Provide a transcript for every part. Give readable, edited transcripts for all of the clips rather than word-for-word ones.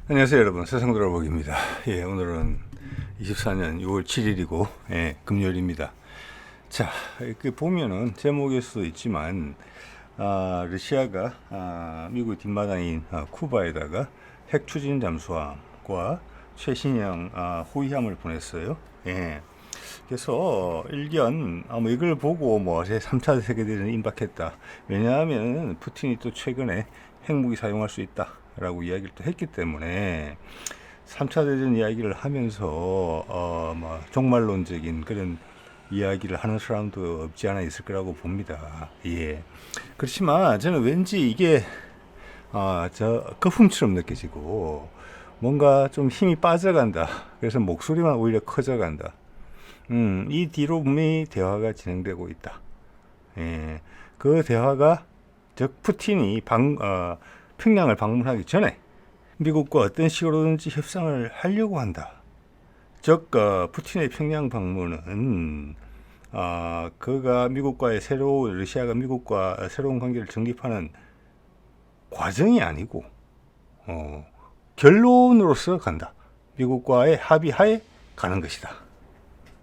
안녕하세요 여러분, 세상돌아보기입니다. 예, 오늘은 24년 6월 7일이고 금요일입니다. 자, 이렇게 보면은 제목일 수도 있지만 러시아가 미국의 뒷마당인 쿠바에다가 핵 추진 잠수함과 최신형 호위함을 보냈어요. 예. 그래서 일견 뭐 이걸 보고 뭐 제3차 세계대전이 임박했다. 왜냐하면 푸틴이 또 최근에 핵무기 사용할 수 있다라고 이야기를 또 했기 때문에 3차 대전 이야기를 하면서 뭐 종말론적인 그런 이야기를 하는 사람도 없지 않아 있을 거라고 봅니다. 예. 그렇지만 저는 왠지 이게 저 거품처럼 느껴지고 뭔가 좀 힘이 빠져간다. 그래서 목소리만 오히려 커져간다. 이 뒤로 분명히 대화가 진행되고 있다. 예. 그 대화가 즉 푸틴이 평양을 방문하기 전에 미국과 어떤 식으로든지 협상을 하려고 한다. 즉 푸틴의 평양 방문은 그가 러시아가 미국과 새로운 관계를 정립하는 과정이 아니고 결론으로서 간다. 미국과의 합의하에 가는 것이다.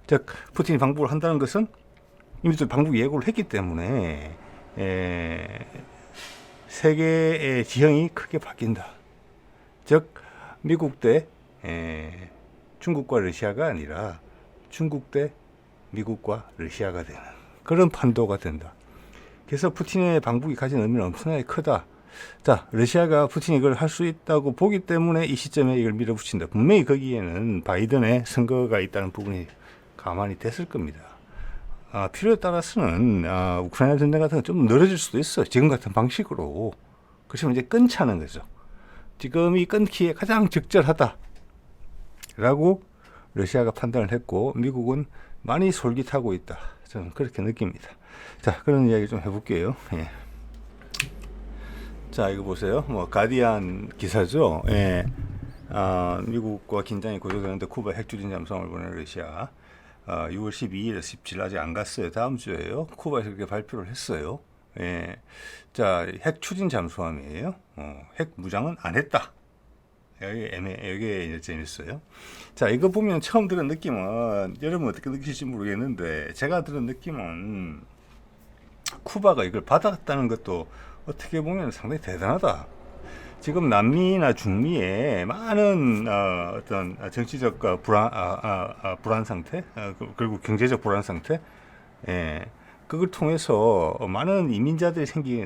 즉 푸틴이 방북을 한다는 것은 이미 또 방북 예고를 했기 때문에 세계의 지형이 크게 바뀐다. 즉 미국 대 중국과 러시아가 아니라 중국 대 미국과 러시아가 되는 그런 판도가 된다. 그래서 푸틴의 방북이 가진 의미는 엄청나게 크다. 자, 러시아가 푸틴이 이걸 할 수 있다고 보기 때문에 이 시점에 이걸 밀어붙인다. 분명히 거기에는 바이든의 선거가 있다는 부분이 가만히 됐을 겁니다. 필요에 따라서는 우크라이나 전쟁 같은 건 좀 늘어질 수도 있어요. 지금 같은 방식으로. 그렇지만 이제 끊자는 거죠. 지금이 끊기에 가장 적절하다라고 러시아가 판단을 했고 미국은 많이 솔깃하고 있다. 저는 그렇게 느낍니다. 자, 그런 이야기 좀 해볼게요. 예. 자, 이거 보세요. 뭐 가디안 기사죠. 예. 미국과 긴장이 고조되는데 쿠바 핵추진 잠수함을 보낸 러시아. 6월 12일, 17일 아직 안 갔어요. 다음 주에요. 쿠바에서 그렇게 발표를 했어요. 예. 자, 핵 추진 잠수함이에요. 핵 무장은 안 했다. 여기에 이제 재밌어요. 자, 이거 보면 처음 들은 느낌은 여러분 어떻게 느끼실지 모르겠는데 제가 들은 느낌은 쿠바가 이걸 받았다는 것도 어떻게 보면 상당히 대단하다. 지금 남미나 중미에 많은 어떤 정치적 불안 상태, 그리고 경제적 불안 상태, 그걸 통해서 많은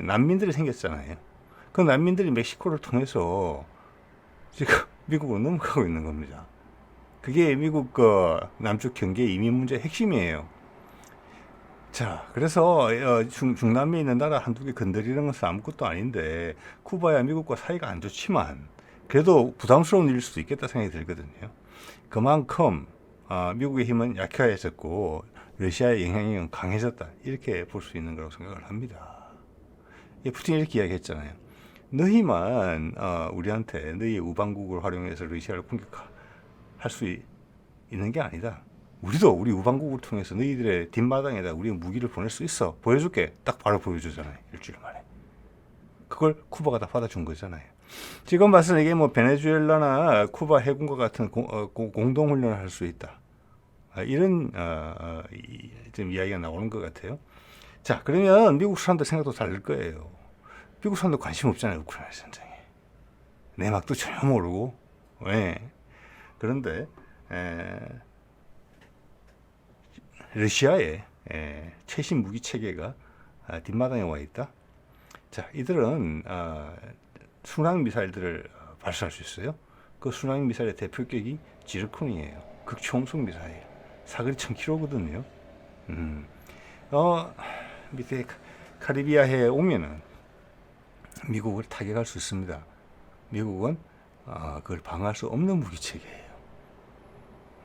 난민들이 생겼잖아요. 그 난민들이 멕시코를 통해서 지금 미국으로 넘어가고 있는 겁니다. 그게 미국 남쪽 경계 이민 문제 핵심이에요. 자, 그래서 중남미에 있는 나라 한두 개 건드리는 것은 아무것도 아닌데 쿠바야 미국과 사이가 안 좋지만 그래도 부담스러운 일일 수도 있겠다 생각이 들거든요. 그만큼 미국의 힘은 약해졌고 러시아의 영향력은 강해졌다. 이렇게 볼 수 있는 거라고 생각을 합니다. 푸틴이 이렇게 이야기했잖아요. 너희만 우리한테 너희의 우방국을 활용해서 러시아를 공격할 수 있는 게 아니다. 우리도 우리 우방국을 통해서 너희들의 뒷마당에다 우리 무기를 보낼 수 있어. 보여줄게. 딱 바로 보여주잖아요. 일주일 만에. 그걸 쿠바가 다 받아준 거잖아요. 지금 봐서는 이게 뭐 베네수엘라나 쿠바 해군과 같은 공동훈련을 할 수 있다. 이런 좀 이야기가 나오는 것 같아요. 자, 그러면 미국 사람들 생각도 다를 거예요. 미국 사람들 관심 없잖아요. 우크라이나 전쟁에. 내막도 전혀 모르고. 왜? 그런데 러시아의 최신 무기 체계가 뒷마당에 와 있다. 자, 이들은 순항 미사일들을 발사할 수 있어요. 그 순항 미사일의 대표격이 지르콘이에요. 극초음속 미사일. 사거리 1000km거든요. 밑에 카리비아해에 오면은 미국을 타격할 수 있습니다. 미국은 그걸 방어할 수 없는 무기 체계예요.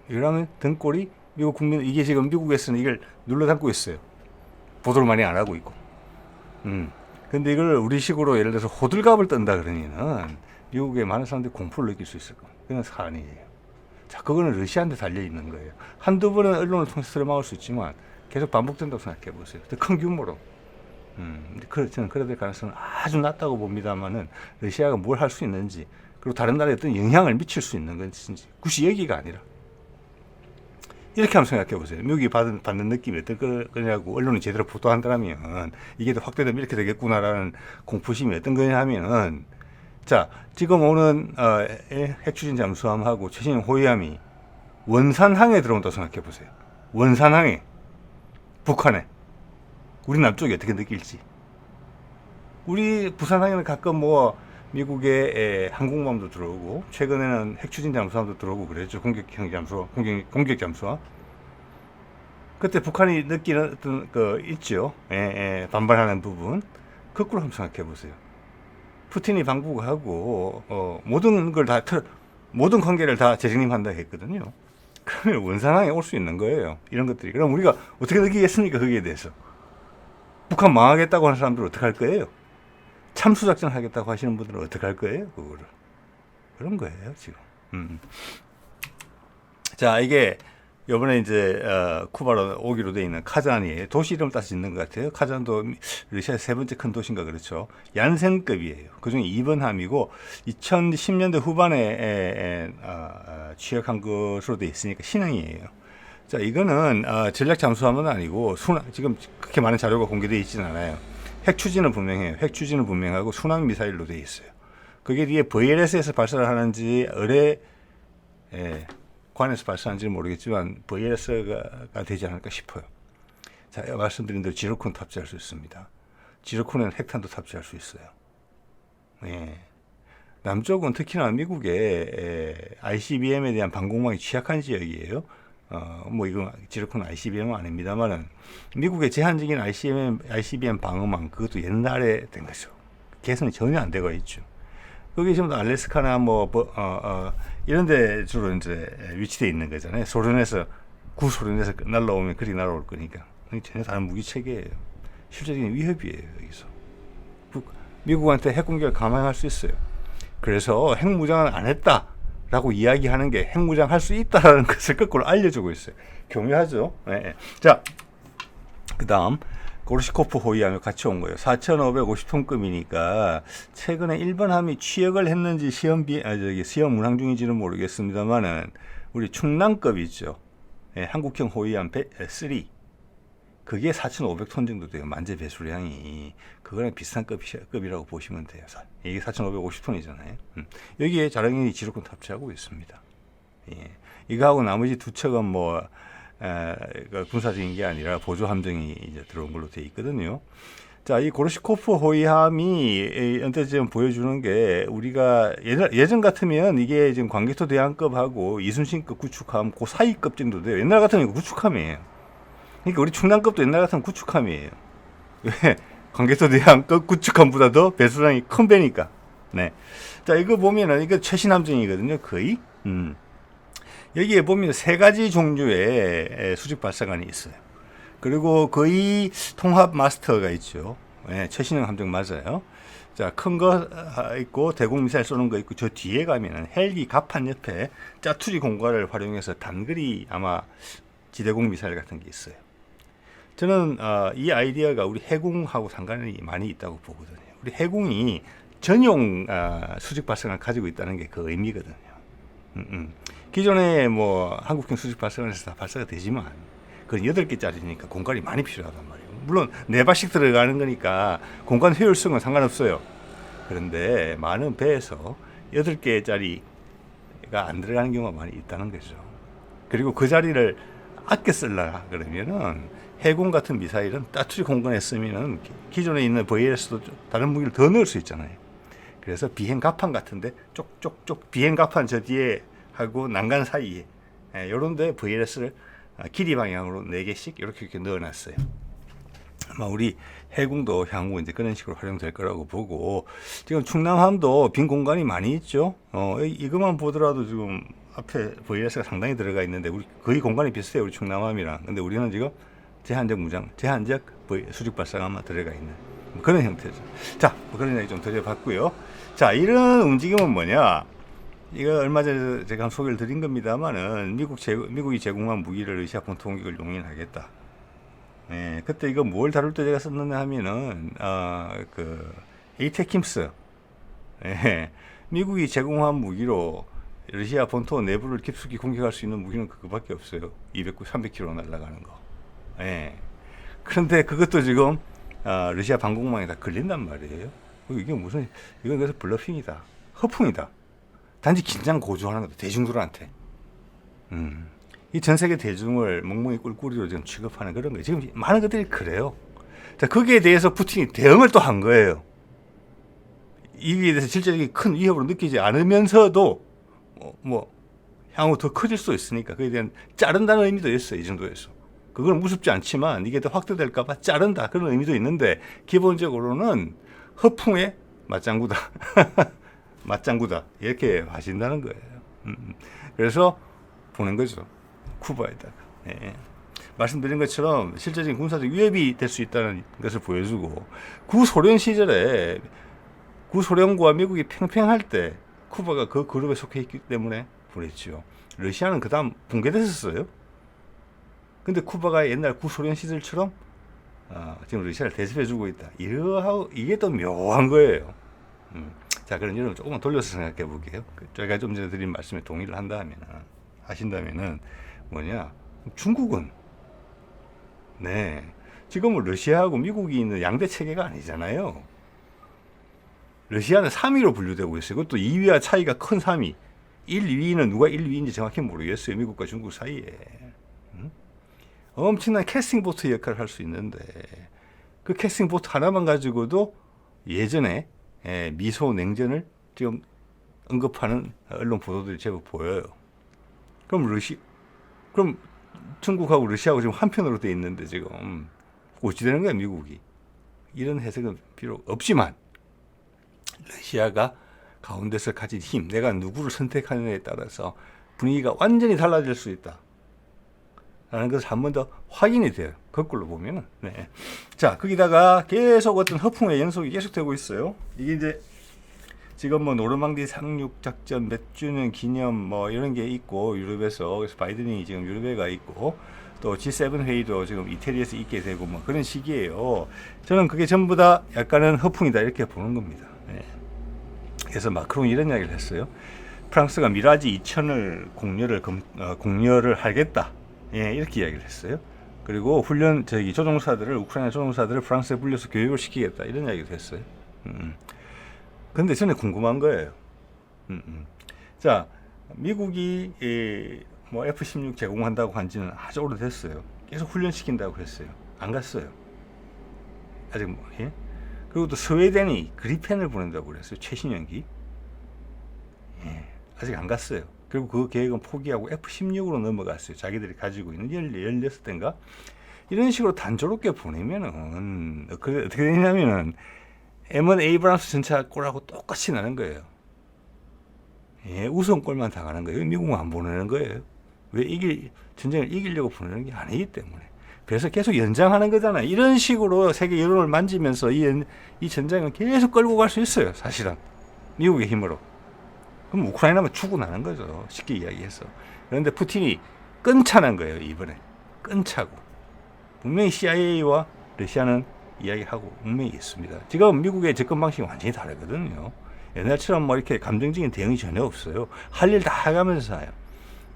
이러면 등골이 미국 국민, 이게 지금 미국에서는 이걸 눌러 담고 있어요. 보도를 많이 안 하고 있고. 근데 이걸 우리식으로 예를 들어서 호들갑을 떤다 그러면은 미국의 많은 사람들이 공포를 느낄 수 있을 겁니다. 그건 사안이에요. 자, 그거는 러시아한테 달려있는 거예요. 한두 번은 언론을 통해서 들어막을 수 있지만 계속 반복된다고 생각해 보세요. 더 큰 규모로. 저는 그래야 될 가능성은 아주 낮다고 봅니다만은 러시아가 뭘 할 수 있는지 그리고 다른 나라에 어떤 영향을 미칠 수 있는 건지 굳이 여기가 아니라 이렇게 한번 생각해 보세요. 미국이 받는 느낌이 어떨 거냐고 언론이 제대로 보도한다면 이게 더 확대되면 이렇게 되겠구나라는 공포심이 어떤 거냐 하면은 자 지금 오는 핵추진 잠수함하고 최신형 호위함이 원산항에 들어온다고 생각해 보세요. 원산항에 북한에 우리 남쪽이 어떻게 느낄지. 우리 부산항에는 가끔 뭐 미국의 항공모함도 들어오고 최근에는 핵추진 잠수함도 들어오고 그랬죠. 공격형 잠수함, 공격 잠수함. 그때 북한이 느끼는 어떤 그 있죠. 반발하는 부분. 거꾸로 한번 생각해 보세요. 푸틴이 방북하고 모든 걸 다 모든 관계를 다 재정립한다 했거든요. 그러면 원산항에 올 수 있는 거예요. 이런 것들이. 그럼 우리가 어떻게 느끼겠습니까? 거기에 대해서. 북한 망하겠다고 하는 사람들은 어떻게 할 거예요? 참수작전 하겠다고 하시는 분들은 어떻게 할 거예요? 그거를. 그런 거예요, 지금. 자, 이게 요번에 이제 쿠바로 오기로 돼 있는 카잔이에요. 도시 이름 따서 짓는 것 같아요. 카잔도 러시아의 세 번째 큰 도시인가 그렇죠. 얀센급이에요. 그중에 2번 함이고 2010년대 후반에 취역한 것으로 돼 있으니까 신형이에요. 자, 이거는 전략 잠수함은 아니고 지금 그렇게 많은 자료가 공개되어 있지는 않아요. 핵 추진은 분명해요. 핵 추진은 분명하고 순항 미사일로 되어 있어요. 그게 뒤에 VLS에서 발사를 하는지 관에서 발사하는지는 모르겠지만 VLS가 되지 않을까 싶어요. 자, 말씀드린 대로 지르콘 탑재할 수 있습니다. 지르콘에는 핵탄도 탑재할 수 있어요. 예. 남쪽은 특히나 미국의 ICBM에 대한 방공망이 취약한 지역이에요. 뭐 이건 지르콘 ICBM은 아닙니다만은 미국의 제한적인 ICBM 방어망 그것도 옛날에 된 거죠. 개선이 전혀 안 되고 있죠. 거기 지금 알래스카나 이런 데 주로 이제 위치되어 있는 거잖아요. 구소련에서 날라오면 그리 날아올 거니까. 전혀 다른 무기 체계예요. 실질적인 위협이에요, 여기서. 미국한테 핵 공격을 감행할 수 있어요. 그래서 핵무장은 안 했다라고 이야기하는 게 핵무장 할 수 있다라는 것을 거꾸로 알려주고 있어요. 교묘하죠? 네. 자, 그 다음. 고르시코프 호위함이 같이 온 거예요. 4,550톤급이니까 최근에 일본 함이 취역을 했는지 시험 운항 중인지는 모르겠습니다만은 우리 충남급 있죠. 한국형 호위함 3 그게 4,500톤 정도 돼요. 만재 배수량이 그거랑 비슷한 급이라고 보시면 돼요. 이게 4,550톤이잖아요. 여기에 자랑인이 지르콘 탑재하고 있습니다. 예. 이거하고 나머지 두 척은 군사적인 게 아니라 보조 함정이 이제 들어온 걸로 되어 있거든요. 자, 이 고르시코프 호위함이 언제 지금 보여주는 게 우리가 예전 같으면 이게 지금 광개토 대항급하고 이순신급 구축함 그 사이급 정도 돼요. 옛날 같으면 구축함이에요. 그러니까 우리 충남급도 옛날 같으면 구축함이에요. 왜? 광개토 대항급 구축함보다 더 배수량이 큰 배니까. 네. 자, 이거 보면은 이거 최신 함정이거든요. 거의. 여기에 보면 세 가지 종류의 수직 발사관이 있어요. 그리고 거의 통합 마스터가 있죠. 최신형 함정 맞아요. 자, 큰 거 있고 대공 미사일 쏘는 거 있고 저 뒤에 가면은 헬기 갑판 옆에 짜투리 공간을 활용해서 단거리 아마 지대공 미사일 같은 게 있어요. 저는 이 아이디어가 우리 해군하고 상관이 많이 있다고 보거든요. 우리 해군이 전용 수직 발사관을 가지고 있다는 게 그 의미거든요. 기존에 한국형 수직 발사관에서 다 발사가 되지만 그건 8개짜리니까 공간이 많이 필요하단 말이에요. 물론 4발씩 들어가는 거니까 공간 효율성은 상관없어요. 그런데 많은 배에서 8개짜리가 안 들어가는 경우가 많이 있다는 거죠. 그리고 그 자리를 아껴 쓰려고 그러면은 해군 같은 미사일은 따투리 공간에 쓰면은 기존에 있는 VLS도 다른 무기를 더 넣을 수 있잖아요. 그래서 비행 갑판 같은데 쪽쪽쪽 비행 갑판 저 뒤에 하고 난간 사이에 이런 데 VLS를 길이 방향으로 4개씩 이렇게 넣어놨어요. 아마 우리 해군도 향후 이제 그런 식으로 활용될 거라고 보고 지금 충남함도 빈 공간이 많이 있죠. 이것만 보더라도 지금 앞에 VLS가 상당히 들어가 있는데 우리 거의 공간이 비슷해요. 우리 충남함이랑. 근데 우리는 지금 제한적 수직 발사관만 들어가 있는 그런 형태죠. 자, 그런 얘기 좀 드려봤고요. 자, 이런 움직임은 뭐냐? 이거 얼마 전에 제가 소개를 드린 겁니다만은 미국이 제공한 무기를 러시아 본토 공격을 용인하겠다. 그때 이거 뭘 다룰 때 제가 썼느냐 하면은 에이테킴스 미국이 제공한 무기로 러시아 본토 내부를 깊숙이 공격할 수 있는 무기는 그거밖에 없어요. 200, 300km 날아가는 거. 예. 그런데 그것도 지금 러시아 방공망에 다 걸린단 말이에요. 이게 무슨, 이건 그래서 블러핑이다. 허풍이다. 단지 긴장 고조하는 거다. 대중들한테. 이 전 세계 대중을 멍멍이 꿀꿀이로 지금 취급하는 그런 거예요. 지금 많은 것들이 그래요. 자, 거기에 대해서 푸틴이 대응을 또 한 거예요. 이에 대해서 실질적인 큰 위협으로 느끼지 않으면서도 향후 더 커질 수 있으니까 그에 대한 자른다는 의미도 있어요. 이 정도에서. 그건 무섭지 않지만 이게 더 확대될까 봐 자른다. 그런 의미도 있는데 기본적으로는 허풍의 맞장구다. 맞장구다. 이렇게 봐진다는 거예요. 그래서 보낸 거죠. 쿠바에다가. 네. 말씀드린 것처럼 실제적인 군사적 위협이 될 수 있다는 것을 보여주고 구소련 시절에 구소련과 미국이 팽팽할 때 쿠바가 그 그룹에 속해 있기 때문에 보냈죠. 러시아는 그 다음 붕괴됐었어요. 근데 쿠바가 옛날 구소련 시절처럼 지금 러시아를 대접해주고 있다. 이게 또 묘한 거예요. 자, 그럼 여러분 조금만 돌려서 생각해 볼게요. 저희가 좀 전에 드린 말씀에 동의를 하신다면은 뭐냐? 중국은 네, 지금은 러시아하고 미국이 있는 양대 체계가 아니잖아요. 러시아는 3위로 분류되고 있어요. 그것도 2위와 차이가 큰 3위. 1, 2위는 누가 1, 2위인지 정확히 모르겠어요. 미국과 중국 사이에. 엄청난 캐스팅보트 역할을 할 수 있는데 그 캐스팅보트 하나만 가지고도 예전에 미소 냉전을 지금 언급하는 언론 보도들이 제법 보여요. 그럼 중국하고 러시아하고 지금 한편으로 돼 있는데 지금 어찌되는 거야 미국이. 이런 해석은 비록 없지만 러시아가 가운데서 가진 힘, 내가 누구를 선택하느냐에 따라서 분위기가 완전히 달라질 수 있다 라는 것을 한 번 더 확인이 돼요. 거꾸로 보면은. 네. 자, 거기다가 계속 어떤 허풍의 연속이 계속되고 있어요. 이게 이제 지금 노르망디 상륙 작전 몇 주년 기념 이런 게 있고 유럽에서, 그래서 바이든이 지금 유럽에 가 있고 또 G7 회의도 지금 이태리에서 있게 되고 그런 시기예요. 저는 그게 전부 다 약간은 허풍이다 이렇게 보는 겁니다. 네. 그래서 마크롱이 이런 이야기를 했어요. 프랑스가 미라지 2000을 공여를 하겠다. 예, 이렇게 이야기를 했어요. 그리고 우크라이나 조종사들을 프랑스에 불려서 교육을 시키겠다. 이런 이야기도 했어요. 근데 저는 궁금한 거예요. 자, 미국이 F-16 제공한다고 한 지는 아주 오래됐어요. 계속 훈련시킨다고 했어요. 안 갔어요. 아직 예? 그리고 또 스웨덴이 그리펜을 보낸다고 그랬어요. 최신형기. 예, 아직 안 갔어요. 그리고 그 계획은 포기하고 F-16으로 넘어갔어요. 자기들이 가지고 있는 16대인가? 이런 식으로 단조롭게 보내면은 어떻게 되냐면은 M1 에이브람스 전차 꼴하고 똑같이 나는 거예요. 예, 우선꼴만 당하는 거예요. 미국은 안 보내는 거예요. 왜 전쟁을 이기려고 보내는 게 아니기 때문에. 그래서 계속 연장하는 거잖아요. 이런 식으로 세계 여론을 만지면서 이 전쟁은 계속 끌고 갈 수 있어요. 사실은. 미국의 힘으로. 그럼 우크라이나만 죽어나는 거죠. 쉽게 이야기해서. 그런데 푸틴이 끈차는 거예요. 이번에. 끈차고. 분명히 CIA와 러시아는 이야기하고 분명히 있습니다. 지금 미국의 접근 방식이 완전히 다르거든요. 옛날처럼 이렇게 감정적인 대응이 전혀 없어요. 할 일 다 해가면서 해요.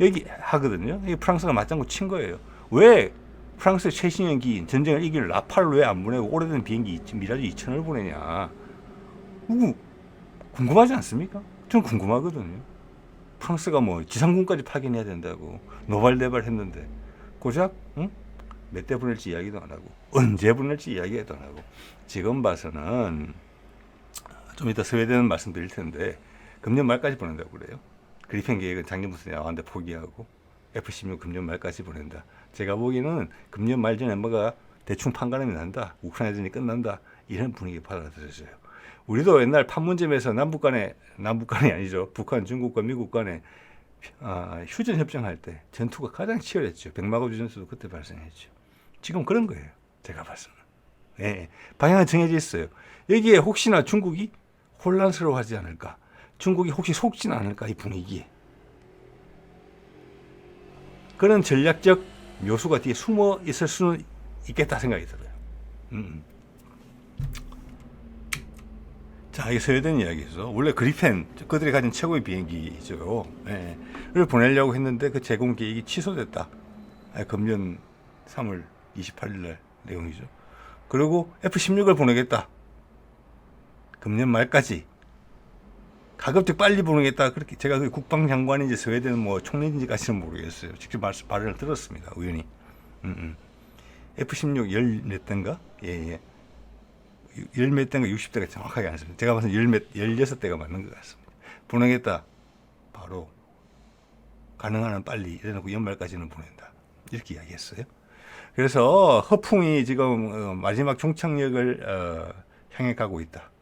여기 하거든요. 여기 프랑스가 맞장구 친 거예요. 왜 프랑스의 최신형기 전쟁을 이길 라팔을 왜 안 보내고 오래된 비행기 미라지 2000을 보내냐. 궁금하지 않습니까? 좀 궁금하거든요. 프랑스가 지상군까지 파견해야 된다고 노발대발 했는데 고작 몇 대 보낼지 이야기도 안 하고 언제 보낼지 이야기도 안 하고 지금 봐서는 좀 이따 스웨덴은 말씀드릴 텐데 금년 말까지 보낸다고 그래요. 그리펜 계획은 작년부터 나왔는데 포기하고 F-16 금년 말까지 보낸다. 제가 보기에는 금년 말 전에 대충 판가름이 난다. 우크라이나전이 끝난다. 이런 분위기 받아들여져요. 우리도 옛날 판문점에서 남북간이 아니죠. 북한, 중국과 미국 간에 휴전 협정할 때 전투가 가장 치열했죠. 백마고주 전투도 그때 발생했죠. 지금 그런 거예요. 제가 봤을 때는. 네, 방향은 정해져 있어요. 여기에 혹시나 중국이 혼란스러워하지 않을까. 중국이 혹시 속지는 않을까 이 분위기에. 그런 전략적 묘수가 뒤에 숨어 있을 수는 있겠다 생각이 들어요. 자, 이게 스웨덴 이야기죠. 원래 그리펜, 그들이 가진 최고의 비행기죠. 예. 를 보내려고 했는데 그 제공 계획이 취소됐다. 금년 3월 28일 날 내용이죠. 그리고 F-16을 보내겠다. 금년 말까지. 가급적 빨리 보내겠다. 그렇게 제가 그 국방장관인지 스웨덴 뭐 총리인지까지는 모르겠어요. 직접 발언을 들었습니다. 우연히. F-16 열 몇 대인가? 예. 열 몇 대인가 60대가 정확하게 안 했습니다. 제가 봐서 16대가 맞는 것 같습니다. 보내겠다. 바로 가능한 한 빨리 이래놓고 연말까지는 보낸다. 이렇게 이야기했어요. 그래서 허풍이 지금 마지막 종착역을 향해 가고 있다.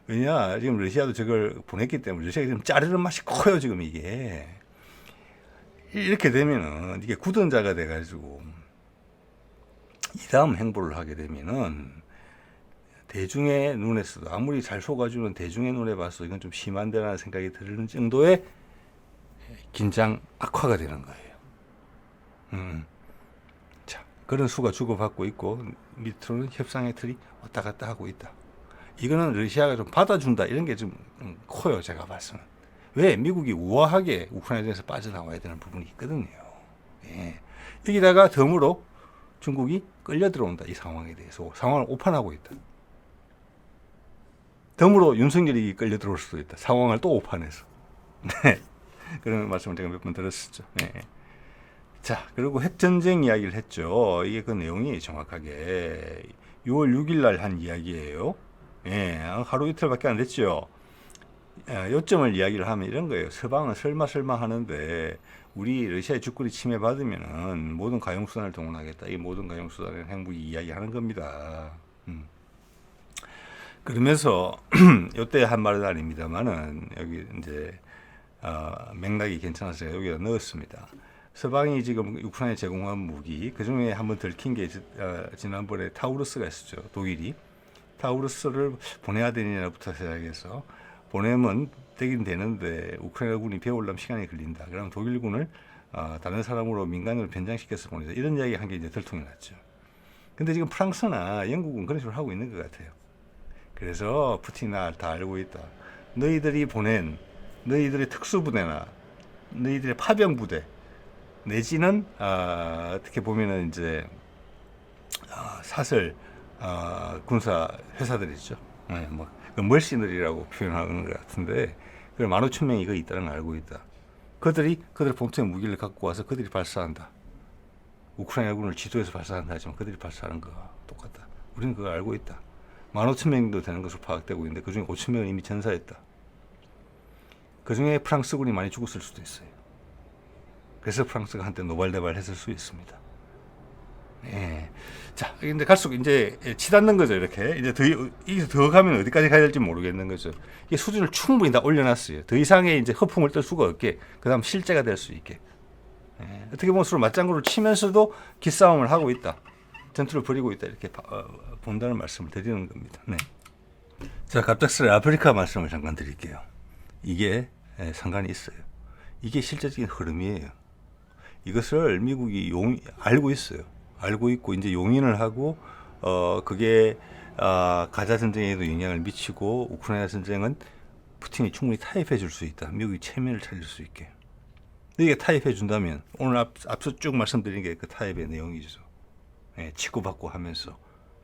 왜냐, 지금 러시아도 저걸 보냈기 때문에 러시아가 지금 자르는 맛이 커요, 지금 이게. 이렇게 되면은 이게 굳은 자가 돼가지고 이 다음 행보를 하게 되면은 대중의 눈에서도 아무리 잘 속아주는 대중의 눈에 봐서 이건 좀 심한데라는 생각이 드는 정도의 긴장 악화가 되는 거예요. 자, 그런 수가 주고받고 있고 밑으로는 협상의 틀이 왔다 갔다 하고 있다. 이거는 러시아가 좀 받아준다 이런 게 좀 커요. 제가 봐서는. 왜? 미국이 우아하게 우크라이나에서 빠져나와야 되는 부분이 있거든요. 예. 여기다가 덤으로 중국이 끌려 들어온다. 이 상황에 대해서 상황을 오판하고 있다. 덤으로 윤석열이 끌려 들어올 수도 있다. 상황을 또 오판해서. 네. 그런 말씀을 제가 몇 번 들었었죠. 네. 자, 그리고 핵전쟁 이야기를 했죠. 이게 그 내용이 정확하게 6월 6일 날 한 이야기예요. 예, 하루 이틀밖에 안 됐죠. 요점을 이야기를 하면 이런 거예요. 서방은 설마 하는데 우리 러시아의 주권이 침해받으면은 모든 가용수단을 동원하겠다. 이 모든 가용수단을 핵무기 이야기하는 겁니다. 그러면서 요때 한 말은 아닙니다만은 여기 이제 맥락이 괜찮아서 여기다 넣었습니다. 서방이 지금 우크라이나에 제공한 무기 그 중에 한번 들킨 게 지난번에 타우루스가 있었죠. 독일이 타우루스를 보내야 되느냐부터 시작해서 보내면 되긴 되는데 우크라이나군이 배우려면 시간이 걸린다. 그럼 독일군을 다른 사람으로 민간으로 변장시켜서 보내자. 이런 이야기 한 게 이제 들통이 났죠. 근데 지금 프랑스나 영국은 그런 식으로 하고 있는 것 같아요. 그래서 푸틴이 다 알고 있다. 너희들이 보낸 너희들의 특수부대나 너희들의 파병부대 내지는 어떻게 보면은 이제 사설 군사 회사들이죠. 네, 뭐 멀시너리라고 표현하는 것 같은데 그 15,000명이 이거 있다는 걸 알고 있다. 그들의 본토의 무기를 갖고 와서 그들이 발사한다. 우크라이나군을 지도해서 발사한다 하지만 그들이 발사하는 거와 똑같다. 우리는 그걸 알고 있다. 15,000명도 되는 것으로 파악되고 있는데 그중에 5,000명은 이미 전사했다. 그중에 프랑스군이 많이 죽었을 수도 있어요. 그래서 프랑스가 한때 노발대발했을 수 있습니다. 예. 자, 근데 갈수록 이제 치닫는 거죠, 이렇게. 이제 더 가면 어디까지 가야 될지 모르겠는 거죠. 이게 수준을 충분히 다 올려놨어요. 더 이상의 이제 허풍을 뜰 수가 없게, 그 다음 실제가 될 수 있게. 예. 어떻게 보면 서로 맞장구를 치면서도 기싸움을 하고 있다. 전투를 벌이고 있다. 이렇게 본다는 말씀을 드리는 겁니다. 네. 자, 갑작스레 아프리카 말씀을 잠깐 드릴게요. 이게 상관이 있어요. 이게 실제적인 흐름이에요. 이것을 미국이 알고 있어요. 알고 있고 이제 용인을 하고 그게 가자 전쟁에도 영향을 미치고 우크라이나 전쟁은 푸틴이 충분히 타협해 줄 수 있다. 미국이 체면을 차릴 수 있게. 이게 타협해 준다면 오늘 앞서 쭉 말씀드린 게 그 타협의 내용이죠. 예, 치고받고 하면서.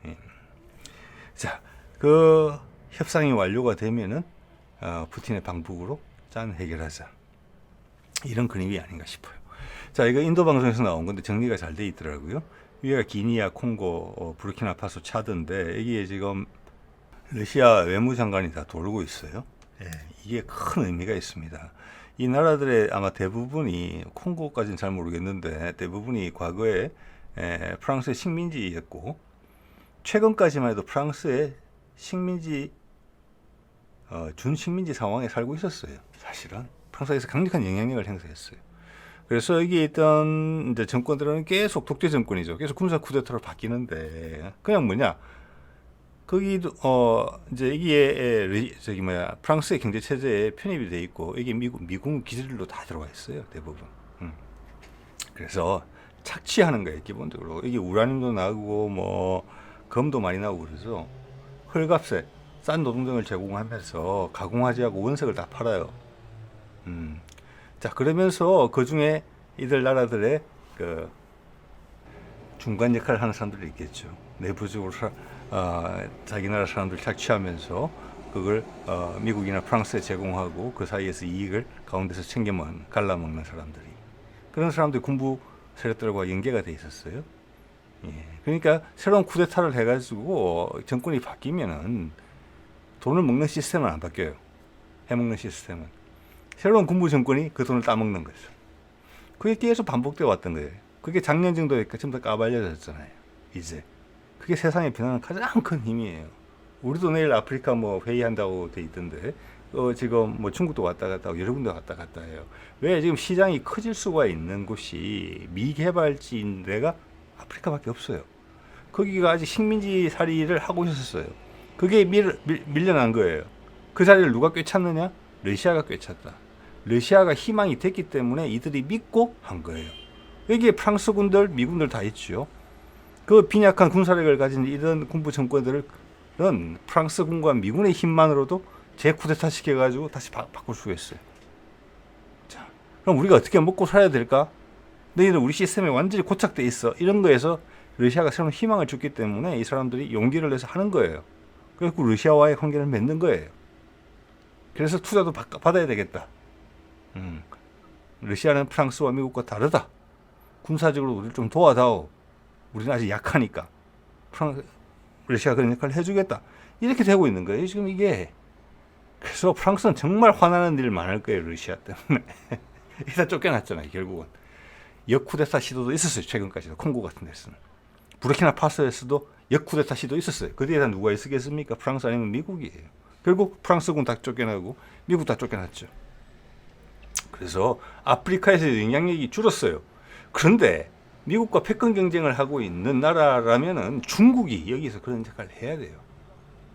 예. 자, 그 협상이 완료가 되면은 푸틴의 방북으로 짠 해결하자. 이런 그림이 아닌가 싶어요. 자, 이거 인도 방송에서 나온 건데 정리가 잘 돼 있더라고요. 위가 기니아, 콩고, 부르키나파소, 차드인데 여기에 지금 러시아 외무장관이 다 돌고 있어요. 예, 이게 큰 의미가 있습니다. 이 나라들의 아마 대부분이 콩고까지는 잘 모르겠는데 대부분이 과거에 프랑스의 식민지였고 최근까지만 해도 프랑스의 식민지 준식민지 상황에 살고 있었어요. 사실은 프랑스에서 강력한 영향력을 행사했어요. 그래서 여기에 있던 이제 정권들은 계속 독재 정권이죠. 계속 군사 쿠데타로 바뀌는데 그냥 뭐냐 거기도 이제 여기에 프랑스의 경제 체제에 편입이 돼 있고 여기 미국 기술로 다 들어와 있어요. 대부분. 그래서 착취하는 거예요. 기본적으로 여기 우라늄도 나오고 뭐 금도 많이 나오고 그러죠. 헐값에 싼 노동력을 제공하면서 가공하지 않고 원석을 다 팔아요. 자, 그러면서 그 중에 이들 나라들의 그 중간 역할을 하는 사람들이 있겠죠. 내부적으로 자기 나라 사람들 착취하면서 그걸 미국이나 프랑스에 제공하고 그 사이에서 이익을 가운데서 갈라먹는 사람들이, 그런 사람들이 군부 세력들과 연계가 돼 있었어요. 예. 그러니까 새로운 쿠데타를 해가지고 정권이 바뀌면은 돈을 먹는 시스템은 안 바뀌어요. 해먹는 시스템은. 새로운 군부 정권이 그 돈을 따먹는 거죠. 그게 계속 반복되어 왔던 거예요. 그게 작년 정도니까 전부 다 까발려졌잖아요. 이제. 그게 세상에 변하는 가장 큰 힘이에요. 우리도 내일 아프리카 뭐 회의한다고 돼 있던데, 지금 뭐 중국도 왔다 갔다 하고 여러 군데 왔다 갔다 해요. 왜? 지금 시장이 커질 수가 있는 곳이 미개발지인 데가 아프리카밖에 없어요. 거기가 아직 식민지 살이를 하고 있었어요. 그게 밀려난 거예요. 그 자리를 누가 꿰찼느냐? 러시아가 꿰찼다. 러시아가 희망이 됐기 때문에 이들이 믿고 한 거예요. 여기에 프랑스 군들, 미군들 다 있죠. 그 빈약한 군사력을 가진 이런 군부 정권들은 프랑스 군과 미군의 힘만으로도 재쿠데타 시켜가지고 다시 바꿀 수가 있어요. 자, 그럼 우리가 어떻게 먹고 살아야 될까? 너희는 우리 시스템에 완전히 고착돼 있어. 이런 거에서 러시아가 새로운 희망을 줬기 때문에 이 사람들이 용기를 내서 하는 거예요. 그래서 러시아와의 관계를 맺는 거예요. 그래서 투자도 받아야 되겠다. 러시아는 프랑스와 미국과 다르다. 군사적으로 우리를 좀 도와다오. 우리는 아직 약하니까. 러시아가 그런 역할을 해주겠다. 이렇게 되고 있는 거예요, 지금 이게. 그래서 프랑스는 정말 화나는 일 많을 거예요, 러시아 때문에. 이게 다 쫓겨났잖아요, 결국은. 역쿠데타 시도도 있었어요, 최근까지도. 콩고 같은 데서는. 부르키나파소에서도 역쿠데타 시도 있었어요. 그 뒤에 다 누가 있었겠습니까? 프랑스 아니면 미국이에요. 결국 프랑스군 다 쫓겨나고 미국 다 쫓겨났죠. 그래서 아프리카에서 영향력이 줄었어요. 그런데 미국과 패권 경쟁을 하고 있는 나라라면은 중국이 여기서 그런 역할을 해야 돼요.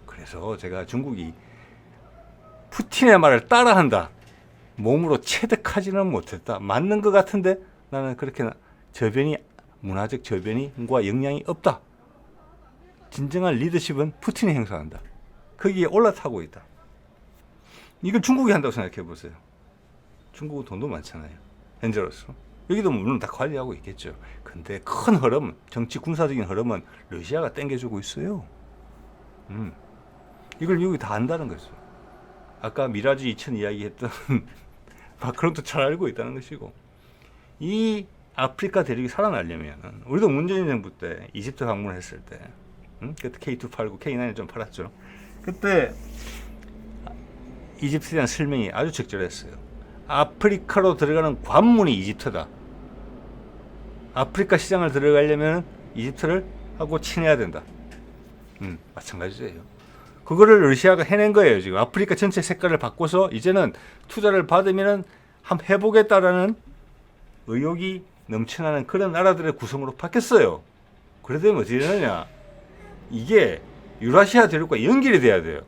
그래서 제가 중국이 푸틴의 말을 따라한다, 몸으로 체득하지는 못했다, 맞는 것 같은데 나는 그렇게 문화적 저변이과 영향이 없다. 진정한 리더십은 푸틴이 행사한다. 거기에 올라타고 있다. 이걸 중국이 한다고 생각해 보세요. 중국은 돈도 많잖아요, 현재로서. 여기도 물론 다 관리하고 있겠죠. 근데 큰 흐름, 정치 군사적인 흐름은 러시아가 땡겨주고 있어요. 이걸 미국이 다 안다는 거죠. 아까 미라지 2000 이야기했던 마크론도 잘 알고 있다는 것이고, 이 아프리카 대륙이 살아나려면, 우리도 문재인 정부 때 이집트 방문했을 때, 그때 K2 팔고 K9을 좀 팔았죠. 그때 이집트에 대한 설명이 아주 적절했어요. 아프리카로 들어가는 관문이 이집트다. 아프리카 시장을 들어가려면 이집트를 하고 친해야 된다. 마찬가지예요. 그거를 러시아가 해낸 거예요. 지금 아프리카 전체 색깔을 바꿔서 이제는 투자를 받으면 한번 해보겠다라는 의욕이 넘쳐나는 그런 나라들의 구성으로 바뀌었어요. 그러다 어떻게 되느냐? 이게 유라시아 대륙과 연결이 돼야 돼요.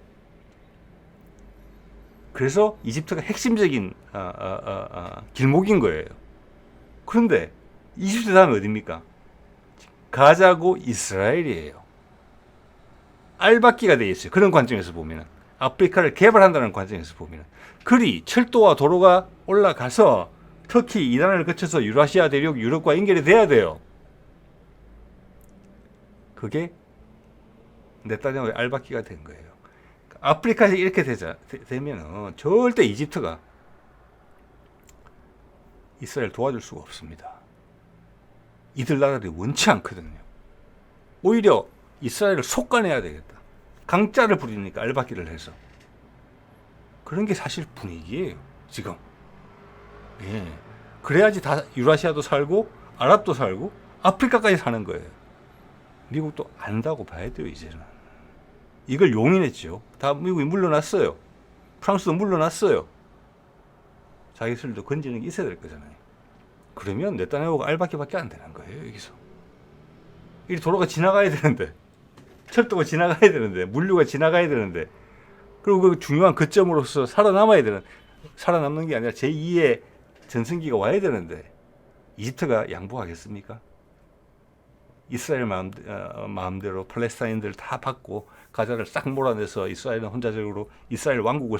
그래서 이집트가 핵심적인 길목인 거예요. 그런데 이집트 다음에 어디입니까? 가자고 이스라엘이에요. 알박기가 돼 있어요. 그런 관점에서 보면은, 아프리카를 개발한다는 관점에서 보면은, 그리 철도와 도로가 올라가서 터키, 이란을 거쳐서 유라시아 대륙, 유럽과 연결이 돼야 돼요. 그게 네타냐후의 알박기가 된 거예요. 아프리카에서 이렇게 되면은 절대 이집트가 이스라엘 도와줄 수가 없습니다. 이들 나라들이 원치 않거든요. 오히려 이스라엘을 속아내야 되겠다. 강짜를 부리니까 알박기를 해서. 그런 게 사실 분위기예요, 지금. 예. 그래야지 다 유라시아도 살고 아랍도 살고 아프리카까지 사는 거예요. 미국도 안다고 봐야 돼요, 이제는. 이걸 용인했죠. 다 미국이 물러났어요. 프랑스도 물러났어요. 자기들도 건지는 게 있어야 될 거잖아요. 그러면 네타냐후가 알박기밖에 안 되는 거예요, 여기서. 이 도로가 지나가야 되는데, 철도가 지나가야 되는데, 물류가 지나가야 되는데, 그리고 그 중요한 거점으로서 살아남는 게 아니라 제2의 전성기가 와야 되는데, 이집트가 양보하겠습니까? 이스라엘 마음대로 팔레스타인들 다 받고 가자를 싹 몰아내서 이스라엘은 혼자적으로 이스라엘 왕국을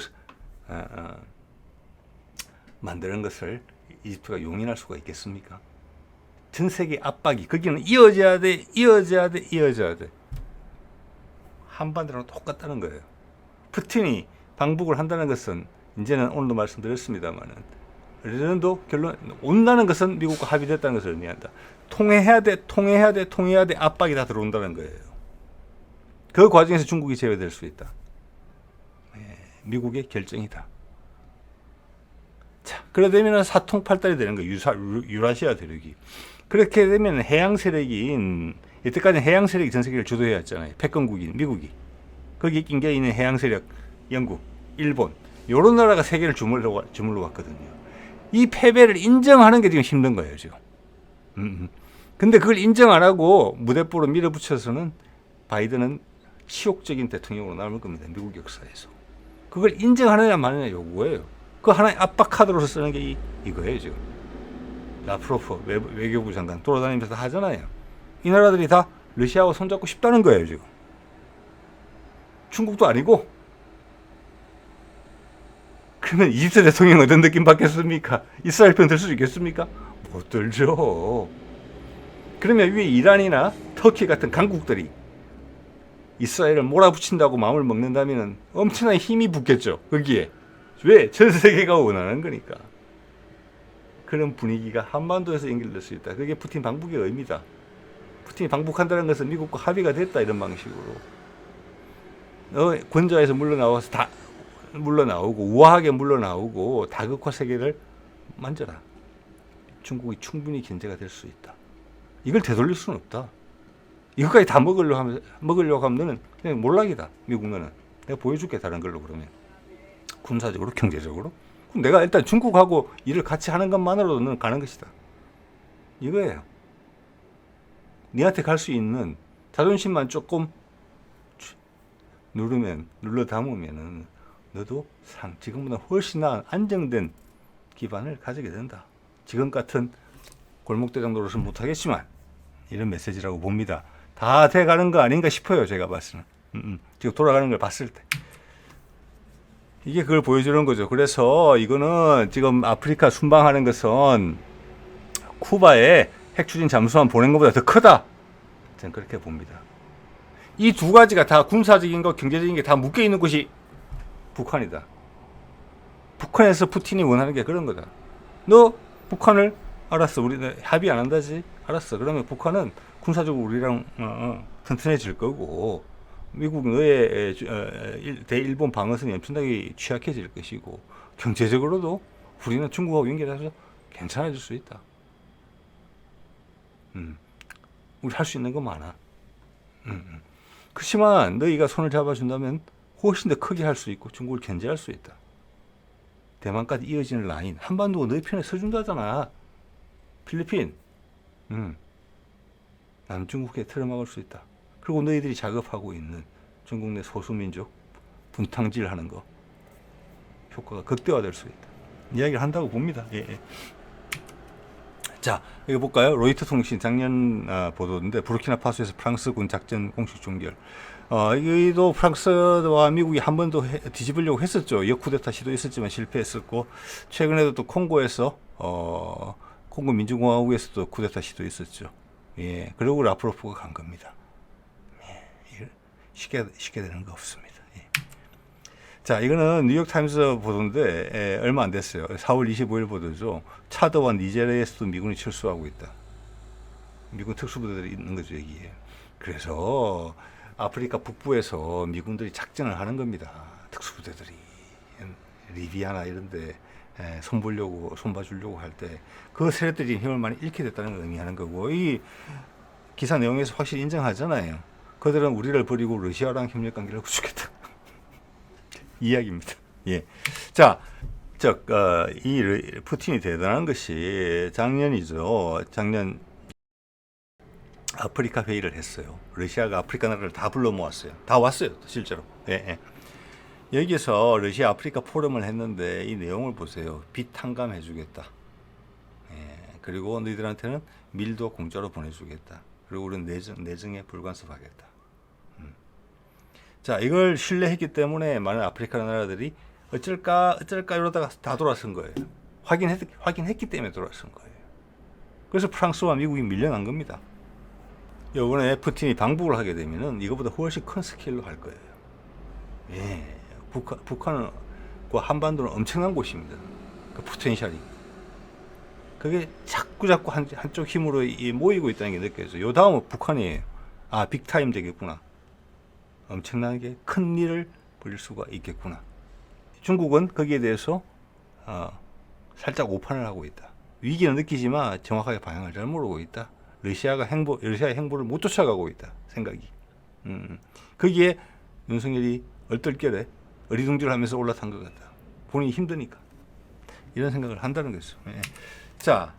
만드는 것을 이집트가 용인할 수가 있겠습니까? 전 세계 압박이 거기는 이어져야 돼. 한반도랑 똑같다는 거예요. 푸틴이 방북을 한다는 것은 이제는 오늘도 말씀드렸습니다만은 이제는도 결론 온다는 것은 미국과 합의됐다는 것을 의미한다. 통해야 돼 압박이 다 들어온다는 거예요. 그 과정에서 중국이 제외될 수 있다. 미국의 결정이다. 자, 그러되면 사통팔달이 되는 거예요. 유라시아 대륙이. 그렇게 되면 해양 세력인 이때까지 해양 세력이 전 세계를 주도해 왔잖아요. 패권국인 미국이. 거기에 낀 게 있는 해양 세력 영국, 일본 이런 나라가 세계를 주물러 왔거든요. 이 패배를 인정하는 게 지금 힘든 거예요, 지금. 근데 그걸 인정 안 하고 무대뽀로 밀어붙여서는 바이든은 치욕적인 대통령으로 남을 겁니다. 미국 역사에서. 그걸 인정하느냐 마느냐 요구예요. 그 하나의 압박 카드로서 쓰는 게 이거예요, 지금. 라프로프 외교부 장관 돌아다니면서 하잖아요. 이 나라들이 다 러시아와 손잡고 싶다는 거예요, 지금. 중국도 아니고. 그러면 이집트 대통령 어떤 느낌 받겠습니까? 이스라엘 편 들 수 있겠습니까? 못 들죠. 그러면 위에 이란이나 터키 같은 강국들이 이스라엘을 몰아붙인다고 마음을 먹는다면 엄청나게 힘이 붙겠죠. 거기에. 왜? 전 세계가 원하는 거니까. 그런 분위기가 한반도에서 연결될 수 있다. 그게 푸틴 방북의 의미다. 푸틴이 방북한다는 것은 미국과 합의가 됐다. 이런 방식으로. 권좌에서 물러나오고 우아하게 물러나오고 다극화 세계를 만져라. 중국이 충분히 견제가 될 수 있다. 이걸 되돌릴 수는 없다. 이것까지 다 먹으려고 하면 너는 그냥 몰락이다. 미국 너는. 내가 보여줄게 다른 걸로 그러면. 군사적으로 경제적으로. 그럼 내가 일단 중국하고 일을 같이 하는 것만으로도 너는 가는 것이다. 이거예요. 니한테 갈 수 있는 자존심만 조금 눌러 담으면은 너도 지금보다 훨씬 나은 안정된 기반을 가지게 된다. 지금 같은 골목대장 노릇은 못하겠지만 이런 메시지라고 봅니다. 다 돼가는 거 아닌가 싶어요. 제가 봤을 때는. 지금 돌아가는 걸 봤을 때. 이게 그걸 보여주는 거죠. 그래서 이거는 지금 아프리카 순방하는 것은 쿠바에 핵추진 잠수함 보낸 것보다 더 크다. 저는 그렇게 봅니다. 이 두 가지가 다 군사적인 거, 경제적인 게 다 묶여 있는 곳이 북한이다. 북한에서 푸틴이 원하는 게 그런 거다. 너 북한을 알았어. 우리는 합의 안 한다지. 알았어. 그러면 북한은 군사적으로 우리랑 튼튼해질 거고 미국 너의 대일본 방어선이 엄청나게 취약해질 것이고 경제적으로도 우리는 중국하고 연결해서 괜찮아질 수 있다. 우리 할 수 있는 거 많아. 그렇지만 너희가 손을 잡아준다면 훨씬 더 크게 할 수 있고 중국을 견제할 수 있다. 대만까지 이어지는 라인. 한반도가 너희 편에 서준다잖아. 필리핀. 남중국해 틀어막을 수 있다. 그리고 너희들이 작업하고 있는 중국 내 소수민족 분탕질하는 거 효과가 극대화될 수 있다. 이야기를 한다고 봅니다. 예. 자, 이거 볼까요? 로이터 통신 작년 보도인데 부르키나파소에서 프랑스군 작전 공식 종결. 이도 프랑스와 미국이 한 번 더 뒤집으려고 했었죠. 역쿠데타 시도했었지만 실패했었고 최근에도 또 콩고에서 콩고 민주공화국에서도 쿠데타 시도했었죠. 예, 그리고 라프로프가 간 겁니다. 예, 쉽게 되는 거 없습니다. 예. 자, 이거는 뉴욕타임스 보도인데 얼마 안 됐어요. 4월 25일 보도죠. 차드와 니제리아에서도 미군이 철수하고 있다. 미군 특수부대들이 있는 거죠, 여기에. 그래서 아프리카 북부에서 미군들이 작전을 하는 겁니다. 특수부대들이. 리비아나 이런 데 손봐주려고 할 때 그 세력들이 힘을 많이 잃게 됐다는 걸 의미하는 거고 이 기사 내용에서 확실히 인정하잖아요. 그들은 우리를 버리고 러시아랑 협력관계를 구축했다. 이야기입니다. 예. 자, 이 푸틴이 대단한 것이 작년이죠. 작년 아프리카 회의를 했어요. 러시아가 아프리카 나라를 다 불러 모았어요. 다 왔어요, 실제로. 예. 여기서 러시아 아프리카 포럼을 했는데 이 내용을 보세요. 빚 탕감해주겠다. 예. 그리고 너희들한테는 밀도 공짜로 보내주겠다. 그리고 우리는 내정에 불간섭하겠다. 자, 이걸 신뢰했기 때문에 많은 아프리카 나라들이 어쩔까 이러다가 다 돌아선 거예요. 확인했기 때문에 돌아선 거예요. 그래서 프랑스와 미국이 밀려난 겁니다. 이번에 푸틴이 방북을 하게 되면은 이거보다 훨씬 큰 스케일로 할 거예요. 예, 북한은 그 한반도는 엄청난 곳입니다. 그 포텐셜이. 그게 자꾸 한쪽 힘으로 모이고 있다는 게 느껴져요. 요 다음은 북한이에요. 아, 빅타임 되겠구나. 엄청나게 큰 일을 벌일 수가 있겠구나. 중국은 거기에 대해서 살짝 오판을 하고 있다. 위기는 느끼지만 정확하게 방향을 잘 모르고 있다. 러시아의 행보를 못 쫓아가고 있다. 생각이. 거기에 윤석열이 얼떨결에 어리둥절하면서 올라탄 것 같다. 본인이 힘드니까. 이런 생각을 한다는 거죠. 예. 자,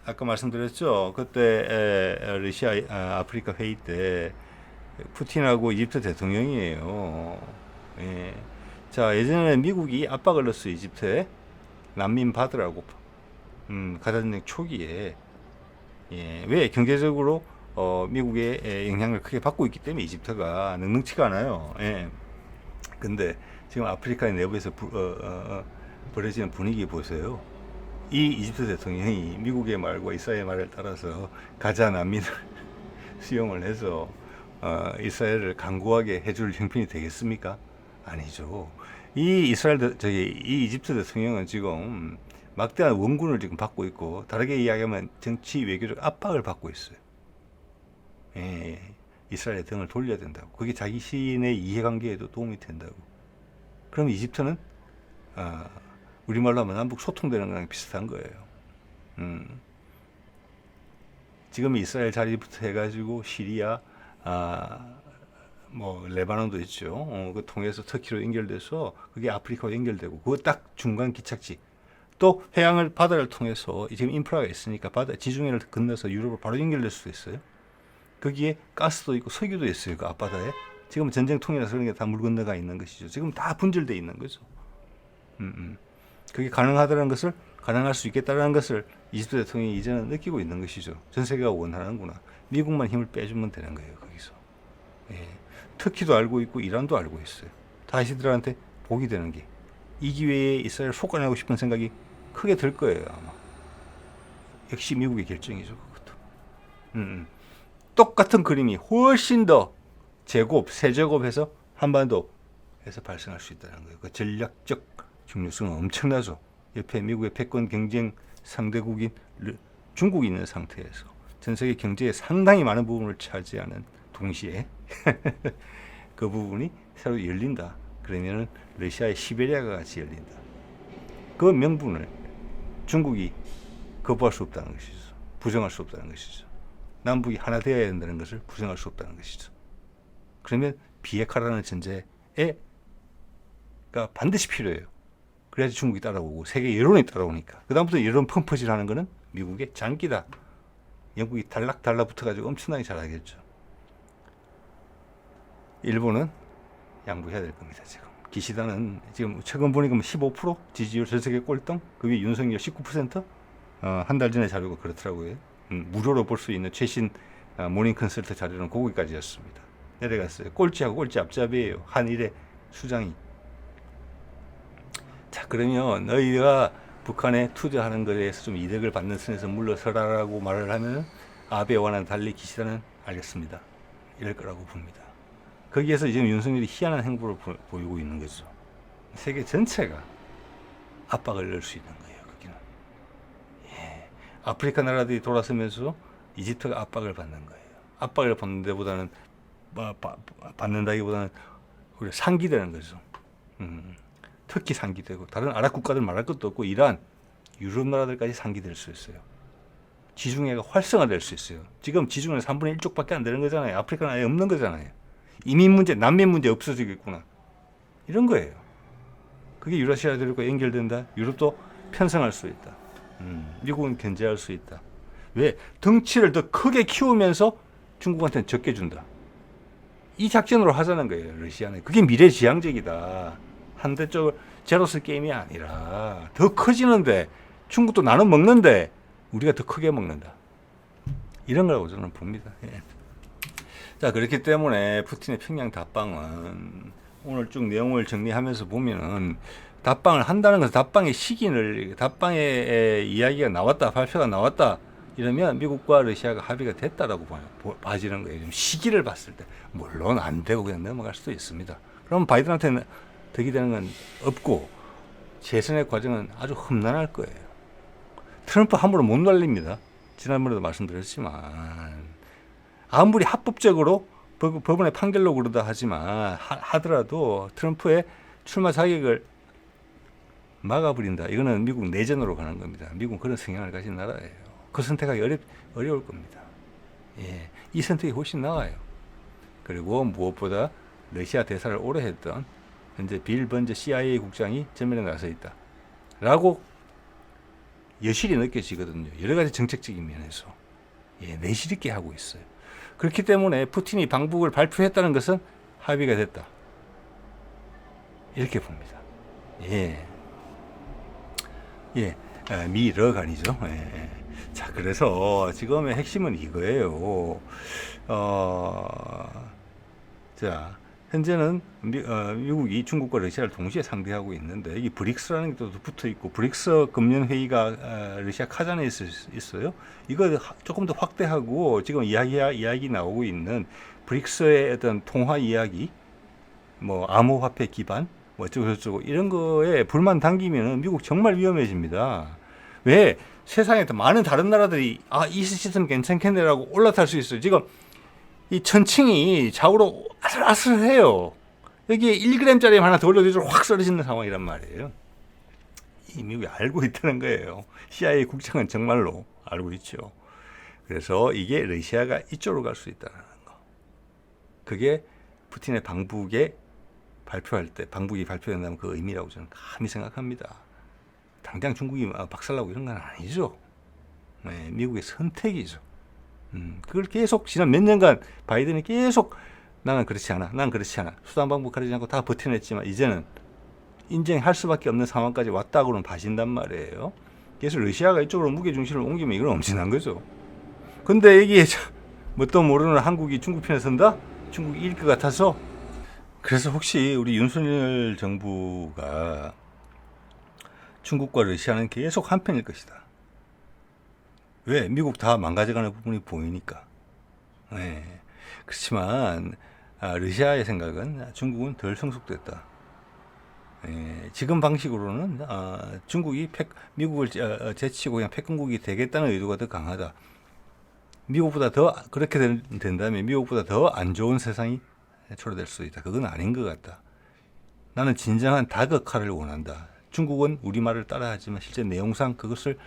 아까 말씀드렸죠. 그때 러시아 아프리카 회의 때 푸틴하고 이집트 대통령이에요. 예. 자, 예전에 미국이 압박을 넣었어요. 이집트에 난민 받으라고. 가장 초기에. 예. 왜? 경제적으로 미국의 영향을 크게 받고 있기 때문에 이집트가 능능치가 않아요. 예. 근데 지금 아프리카의 내부에서 벌어지는 분위기 보세요. 이 이집트 대통령이 미국의 말과 이스라엘 말을 따라서 가자 난민을 수용을 해서 이스라엘을 강고하게 해줄 형편이 되겠습니까? 아니죠. 이 이집트 대통령은 지금 막대한 원군을 지금 받고 있고, 다르게 이야기하면 정치 외교적 압박을 받고 있어요. 예, 이스라엘의 등을 돌려야 된다고. 그게 자기 시인의 이해관계에도 도움이 된다고. 그럼 이집트는 우리말로 하면 남북 소통되는 거랑 비슷한 거예요. 지금 이스라엘 자리부터 해가지고 시리아, 뭐 레바논도 있죠. 그 통해서 터키로 연결돼서 그게 아프리카와 연결되고, 그거 딱 중간 기착지. 또 바다를 통해서 지금 인프라가 있으니까 지중해를 건너서 유럽으로 바로 연결될 수도 있어요. 거기에 가스도 있고 석유도 있어요. 그 앞바다에. 지금 전쟁통이라서 그런 게 다 물 건너가 있는 것이죠. 지금 다 분절돼 있는 거죠. 그게 가능할 수 있겠다는 것을 이집트 대통령이 이제는 느끼고 있는 것이죠. 전 세계가 원하는구나. 미국만 힘을 빼주면 되는 거예요. 거기서. 예. 터키도 알고 있고 이란도 알고 있어요. 다시들한테 복이 되는 게, 이 기회에 이스라엘을 속아내고 싶은 생각이 크게 들 거예요. 아마. 역시 미국의 결정이죠. 그것도. 똑같은 그림이 훨씬 더 세제곱해서 한반도에서 발생할 수 있다는 거예요. 그 전략적 중요성은 엄청나죠. 옆에 미국의 패권 경쟁 상대국인 중국이 있는 상태에서 전 세계 경제의 상당히 많은 부분을 차지하는 동시에 그 부분이 새로 열린다. 그러면은 러시아의 시베리아가 같이 열린다. 그 명분을 중국이 거부할 수 없다는 것이죠. 부정할 수 없다는 것이죠. 남북이 하나 되어야 된다는 것을 부정할 수 없다는 것이죠. 그러면 비핵화라는 전제가 반드시 필요해요. 그래야지 중국이 따라오고 세계 여론이 따라오니까. 그 다음부터 여론 펌프질하는 거는 미국의 장기다. 영국이 달락 붙어가지고 엄청나게 잘하겠죠. 일본은 양보해야 될 겁니다. 지금 기시다는 지금 최근 보니까 15% 지지율 전 세계 꼴등, 그게 윤석열 19%. 한 달 전에 자료가 그렇더라고요. 무료로 볼 수 있는 최신 모닝 컨설트 자료는 거기까지였습니다. 내려갔어요. 꼴찌하고 꼴찌 앞잡이에요. 한일의 수장이. 자, 그러면 너희가 북한에 투자하는 것에 대해서 좀 이득을 받는 선에서 물러서라라고 말을 하면 아베와는 달리 기시다는 알겠습니다. 이럴 거라고 봅니다. 거기에서 지금 윤석열이 희한한 행보를 보이고 있는 거죠. 세계 전체가 압박을 넣을 수 있는 거예요. 거기는. 예. 아프리카 나라들이 돌아서면서 이집트가 압박을 받는 거예요. 압박을 받는 데보다는 받는다기보다는 우리가 상기되는 거죠. 특히 상기되고, 다른 아랍 국가들 말할 것도 없고, 이란, 유럽 나라들까지 상기될 수 있어요. 지중해가 활성화될 수 있어요. 지금 지중해는 3분의 1쪽밖에 안 되는 거잖아요. 아프리카는 아예 없는 거잖아요. 이민 문제, 난민 문제 없어지겠구나. 이런 거예요. 그게 유라시아들과 연결된다. 유럽도 편성할 수 있다. 미국은 견제할 수 있다. 왜? 덩치를 더 크게 키우면서 중국한테는 적게 준다. 이 작전으로 하자는 거예요. 러시아는. 그게 미래지향적이다. 한대쪽 제로스 게임이 아니라 더 커지는데, 중국도 나는 먹는데 우리가 더 크게 먹는다. 이런 거라고 저는 봅니다. 예. 자, 그렇기 때문에 푸틴의 평양 답방은 오늘 쭉 내용을 정리하면서 보면은 답방을 한다는 것은 답방의 시기를, 답방의 이야기가 나왔다, 발표가 나왔다 이러면 미국과 러시아가 합의가 됐다라고 봐지는 거예요. 좀 시기를 봤을 때 물론 안 되고 그냥 넘어갈 수도 있습니다. 그럼 바이든한테는 득이 되는 건 없고 재선의 과정은 아주 험난할 거예요. 트럼프 함부로 못 날립니다. 지난번에도 말씀드렸지만 아무리 합법적으로 법원의 판결로 그러다 하지만 하더라도 트럼프의 출마 자격을 막아버린다. 이거는 미국 내전으로 가는 겁니다. 미국은 그런 성향을 가진 나라예요. 그 선택하기 어려울 겁니다. 예, 이 선택이 훨씬 나아요. 그리고 무엇보다 러시아 대사를 오래 했던 현재 빌 번저 CIA 국장이 전면에 나서 있다. 라고 여실히 느껴지거든요. 여러 가지 정책적인 면에서. 예, 내실 있게 하고 있어요. 그렇기 때문에 푸틴이 방북을 발표했다는 것은 합의가 됐다. 이렇게 봅니다. 예. 예. 미러가 아니죠. 예. 자, 그래서 지금의 핵심은 이거예요. 자, 현재는 미국이 중국과 러시아를 동시에 상대하고 있는데 이 브릭스라는 게 또 붙어 있고 브릭스 금년 회의가 러시아 카잔에 있어요. 이거 조금 더 확대하고 지금 이야기 나오고 있는 브릭스의 어떤 통화 이야기, 뭐 암호화폐 기반, 뭐 어쩌고 이런 거에 불만 당기면은 미국 정말 위험해집니다. 왜 세상에 많은 다른 나라들이 이 시스템 괜찮겠네라고 올라탈 수 있어요. 지금 이 천칭이 좌우로 아슬아슬해요. 여기에 1g짜리 하나 더 올려도 확 썰어지는 상황이란 말이에요. 이 미국이 알고 있다는 거예요. CIA 국장은 정말로 알고 있죠. 그래서 이게 러시아가 이쪽으로 갈 수 있다는 거. 그게 푸틴의 방북이 발표된다면 그 의미라고 저는 감히 생각합니다. 당장 중국이 박살나고 이런 건 아니죠. 네, 미국의 선택이죠. 그걸 계속 지난 몇 년간 바이든이 계속 나는 그렇지 않아. 수단 방법하지 않고 다 버텨냈지만 이제는 인정할 수밖에 없는 상황까지 왔다고는 봐진단 말이에요. 그래서 러시아가 이쪽으로 무게중심을 옮기면 이건 엄청난 거죠. 근데 이게 뭣도 모르는 한국이 중국 편에 선다? 중국이 이길 것 같아서. 그래서 혹시 우리 윤석열 정부가 중국과 러시아는 계속 한편일 것이다. 왜? 미국 다 망가져가는 부분이 보이니까. 네. 그렇지만 러시아의 생각은 중국은 덜 성숙됐다. 지금 방식으로는 중국이 미국을 제치고 그냥 패권국이 되겠다는 의도가 더 강하다. 미국보다 더 그렇게 된다면 미국보다 더 안 좋은 세상이 초래될 수 있다. 그건 아닌 것 같다. 나는 진정한 다극화를 원한다. 중국은 우리말을 따라하지만 실제 내용상 그것을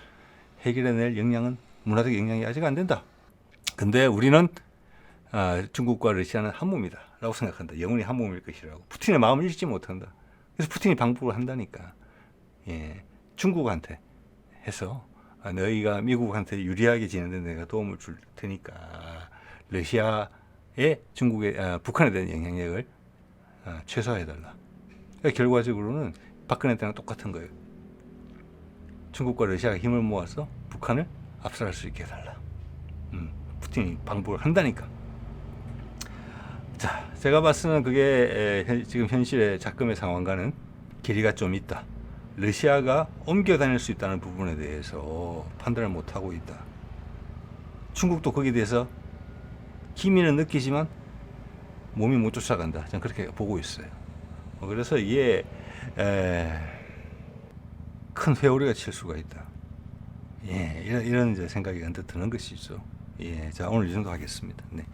해결해낼 역량은 문화적 역량이 아직 안 된다. 근데 우리는 중국과 러시아는 한 몸이다 라고 생각한다. 영원히 한 몸일 것이라고. 푸틴의 마음을 읽지 못한다. 그래서 푸틴이 방북을 한다니까. 예, 중국한테 해서 너희가 미국한테 유리하게 지내는 데 내가 도움을 줄 테니까 러시아의 북한에 대한 영향력을 최소화해달라. 그러니까 결과적으로는 박근혜 때랑 똑같은 거예요. 중국과 러시아가 힘을 모아서 북한을 압살할 수 있게 해달라. 푸틴이 방북을 한다니까. 자, 제가 봤을 때는 그게 지금 현실의 작금의 상황과는 괴리가 좀 있다. 러시아가 옮겨 다닐 수 있다는 부분에 대해서 판단을 못하고 있다. 중국도 거기에 대해서 기미는 느끼지만 몸이 못 쫓아간다. 저는 그렇게 보고 있어요. 그래서 이게 큰 회오리가 칠 수가 있다. 예, 이런 이제 생각이 언뜻 드는 것이죠. 예, 자, 오늘 이 정도 하겠습니다. 네.